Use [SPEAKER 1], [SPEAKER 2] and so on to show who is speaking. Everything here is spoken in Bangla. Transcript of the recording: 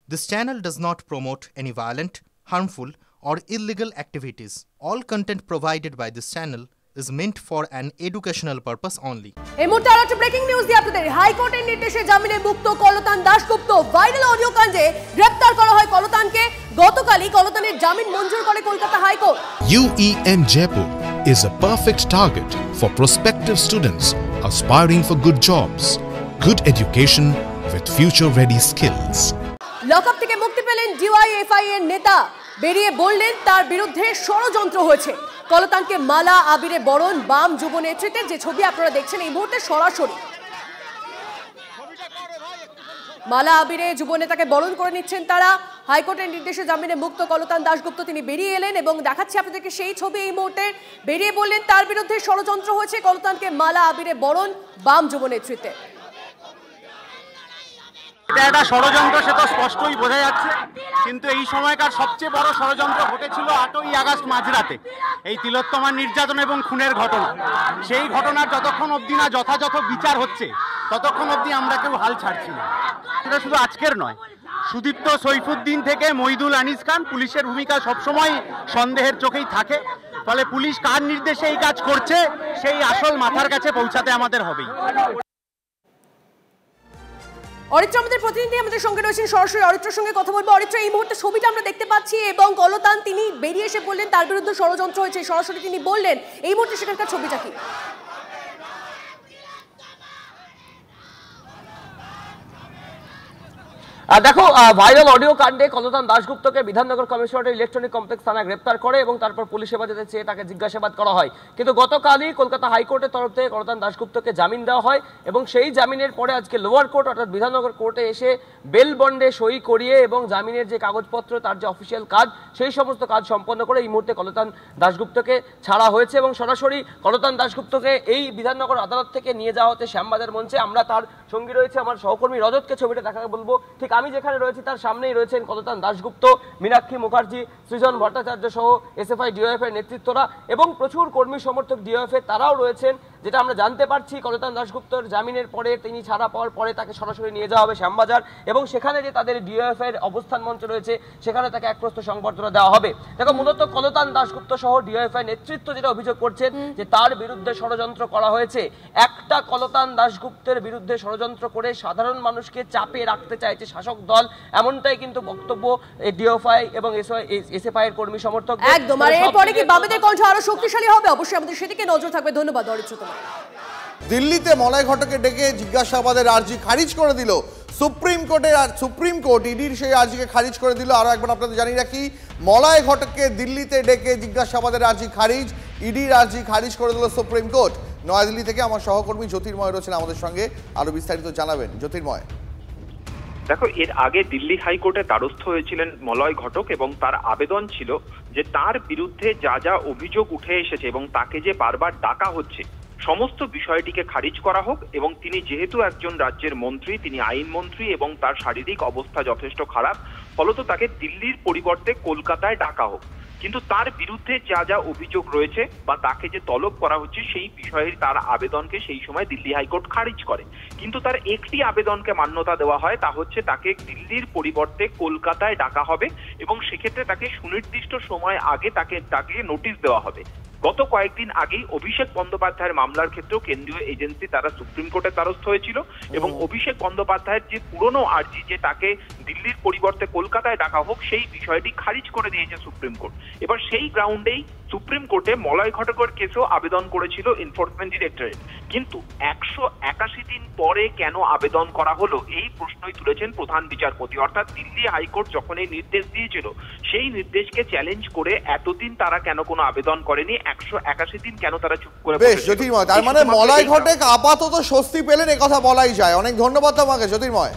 [SPEAKER 1] This channel does not promote any violent, harmful, or illegal activities. All content provided by this channel is meant for an educational purpose only.
[SPEAKER 2] এই মুহূর্তে আর একটা ব্রেকিং নিউজ দিয়ে আপনাদের হাইকোর্টের নির্দেশে জামিনে মুক্ত কলতান দাশগুপ্ত ভাইরাল অডিও কাণ্ডে গ্রেফতার করা হয় কলতানকে। গতকালই কলতানের জামিন মঞ্জুর করে Kolkata high court.
[SPEAKER 3] UEM Jaipur is a perfect target for prospective students aspiring for good jobs, good education with future-ready skills.
[SPEAKER 2] Lock-up থেকে মুক্তি পেলেন DYFI এর নেতা, বেরিয়ে বললেন তার বিরুদ্ধে ষড়যন্ত্র হয়েছে। কলতানকে মালা আবিরে বরণ বাম যুব নেতৃত্বের যে ছবি আপনারা দেখছেন এই মুহূর্তে সরাসরি মালা আবিরে যুব নেতাকে বরণ করে নিচ্ছেন তারা। হাইকোর্টের নির্দেশে জামিনে মুক্ত কলতান দাশগুপ্ত তিনি বেরিয়ে এলেন এবং দেখাচ্ছি আপনাদেরকে সেই ছবি এই মুহূর্তে। বেরিয়ে বললেন তার বিরুদ্ধে ষড়যন্ত্র হয়েছে, কলতানকে মালা আবিরে বরণ বাম যুব নেতৃত্বে।
[SPEAKER 4] এটা একটা ষড়যন্ত্র, সে তো স্পষ্টই বোঝা যাচ্ছে। কিন্তু এই সময়কার সবচেয়ে বড় ষড়যন্ত্র ঘটেছিল 8ই আগস্ট মাঝরাতে, এই তিলোত্তমার নির্যাতন এবং খুনের ঘটনা। সেই ঘটনার যতক্ষণ অবধি না যথাযথ বিচার হচ্ছে ততক্ষণ অবধি আমরা কেউ হাল ছাড়ছি না। এটা শুধু আজকের নয়, সুদীপ্ত সৈফুদ্দিন থেকে মহিদুল আনিস খান, পুলিশের ভূমিকা সবসময় সন্দেহের চোখেই থাকে। ফলে পুলিশ কার নির্দেশে এই কাজ করছে সেই আসল মাথার কাছে পৌঁছাতে আমাদের হবেই।
[SPEAKER 2] অরিত্র আমাদের প্রতিনিধি আমাদের সঙ্গে রয়েছেন, সরাসরি অরিত্রের সঙ্গে কথা বলবো। অরিত্র, এই মুহূর্তে ছবিটা আমরা দেখতে পাচ্ছি এবং কলতান তিনি বেরিয়ে এসে বললেন তার বিরুদ্ধে ষড়যন্ত্র হয়েছে, সরাসরি তিনি বললেন। এই মুহূর্তে সেখানকার ছবিটা কি?
[SPEAKER 5] দেখো, ভাইরাল অডিও কাণ্ডে কলতান দাশগুপ্তকে বিধাননগর কমিশনারেট ইলেকট্রনিক কমপ্লেক্স থানায় গ্রেপ্তার করে এবং তারপর পুলিশ হেফাজতে চেয়ে তাকে জিজ্ঞাসাবাদ করা হয়। কিন্তু গতকালই কলকাতা হাইকোর্টের তরফ থেকে কলতান দাশগুপ্তকে জামিন দেওয়া হয় এবং সেই জামিনের পরে আজকে লোয়ার কোর্ট অর্থাৎ বিধাননগর কোর্টে এসে বেল বন্ডে সই করিয়ে এবং জামিনের যে কাগজপত্র তার যে অফিসিয়াল কাজ সেই সমস্ত কাজ সম্পন্ন করে এই মুহূর্তে কলতান দাশগুপ্তকে ছাড়া হয়েছে এবং সরাসরি কলতান দাশগুপ্তকে এই বিধাননগর আদালত থেকে নিয়ে যাওয়া হচ্ছে শ্যামবাজার মঞ্চে। আমরা তার সঙ্গী রয়েছে আমার সহকর্মী রজতকে ছবিটা দেখাকে বলবো। ঠিক আমি যেখানে রয়েছি তার সামনেই রয়েছেন কলতান দাশগুপ্ত, মীনাক্ষী মুখার্জি, সৃজন ভট্টাচার্য সহ SFI DYFI নেতৃত্বরা এবং প্রচুর কর্মী সমর্থক DYFI তারাও রয়েছেন। যেটা আমরা জানতে পারছি, কলতান দাশগুপ্তর জামিনের পরে তিনি ছাড়া পাওয়ার পরে তাকে সরাসরি নিয়ে যাওয়া হবে শ্যামবাজার এবং সেখানে যে তাদের DYFI এর অবস্থান মঞ্চ রয়েছে সেখানে তাকে এক প্রস্ত সংবর্ধনা দেওয়া হবে। দেখো, মূলত কলতান দাশগুপ্ত সহ DYFI নেতৃত্ব যেটা অভিযোগ করছেন যে তার বিরুদ্ধে ষড়যন্ত্র করা হয়েছে। একটা কলতান দাশগুপ্তের বিরুদ্ধে ষড়যন্ত্র করে সাধারণ মানুষকে চাপে রাখতে চাইছে শাসক দল, এমনটাই কিন্তু বক্তব্য DYFI এবং SFI এর কর্মী সমর্থক।
[SPEAKER 2] একদম। আর এরপরে কি বামেদের কণ্ঠ আরো শক্তিশালী হবে? অবশ্যই আমাদের সেদিকে নজর থাকবে। ধন্যবাদ অরিত্র তোমার।
[SPEAKER 6] দিল্লিতে মলয় ঘটককে ডেকে জিজ্ঞাসাবাদের আর্জি খারিজ করে দিল সুপ্রিম কোর্ট। ইডির সেই আর্জিকে খারিজ করে দিল। আরো একবার আপনাদের জানিয়ে রাখি, মলয় ঘটককে দিল্লিতে ডেকে জিজ্ঞাসাবাদের আর্জি খারিজ, ইডির আর্জি খারিজ করে দিল সুপ্রিম কোর্ট। নয়াদিল্লি থেকে আমার সহকর্মী জ্যোতির্ময় রয়েছেন আমাদের সঙ্গে, আরো বিস্তারিত জানাবেন। জ্যোতির্ময়,
[SPEAKER 7] দেখো, এর আগে দিল্লি হাইকোর্টে দ্বারস্থ হয়েছিলেন মলয় ঘটক এবং তার আবেদন ছিল যে তার বিরুদ্ধে যা যা অভিযোগ উঠে এসেছে এবং তাকে যে বারবার ডাকা হচ্ছে সমস্ত বিষয়টিকে খারিজ করা হোক এবং তিনি যেহেতু একজন রাজ্যের মন্ত্রী, তিনি আইন মন্ত্রী এবং তার শারীরিক অবস্থা যথেষ্ট খারাপ, ফলত তাকে দিল্লির পরিবর্তে কলকাতায় ডাকা হোক। কিন্তু তার বিরুদ্ধে যা যা অভিযোগ রয়েছে বা তাকে যে তলব করা হচ্ছে সেই বিষয়ে তার আবেদনকে সেই সময় দিল্লি হাইকোর্ট খারিজ করে। কিন্তু তার একটি আবেদনকে মান্যতা দেওয়া হয়, তা হচ্ছে তাকে দিল্লির পরিবর্তে কলকাতায় ডাকা হবে এবং সেক্ষেত্রে তাকে সুনির্দিষ্ট সময় আগে তাকে নোটিশ দেওয়া হবে। গত কয়েকদিন আগেই অভিষেক বন্দ্যোপাধ্যায়ের মামলার ক্ষেত্রেও কেন্দ্রীয় এজেন্সি তারা সুপ্রিম কোর্টের দ্বারস্থ হয়েছিল এবং অভিষেক বন্দ্যোপাধ্যায়ের যে পুরনো আর্জি যে তাকে দিল্লির পরিবর্তে কলকাতায় ডাকা হোক সেই বিষয়টি খারিজ করে দিয়েছে সুপ্রিম কোর্ট। এবার সেই গ্রাউন্ডেই সুপ্রিম কোর্টে মলয় ঘটকের কেসেও আবেদন করেছিল এনফোর্সমেন্ট ডিরেক্টরেট। কিন্তু 181 দিন পরে কেন আবেদন করা হলো এই প্রশ্নই তুলেছেন প্রধান বিচারপতি। অর্থাৎ দিল্লি হাইকোর্ট যখন এই নির্দেশ দিয়েছিল সেই নির্দেশকে চ্যালেঞ্জ করে এতদিন তারা কেন কোনো আবেদন করেনি, 181 দিন কেন তারা চুপ করে?
[SPEAKER 6] বেশ জ্যোতির্ময়, তার মানে মলয় ঘটক আপাতত স্বস্তি পেলেন, এ কথা বলাই যায়। অনেক ধন্যবাদ তোমাকে জ্যোতির্ময়।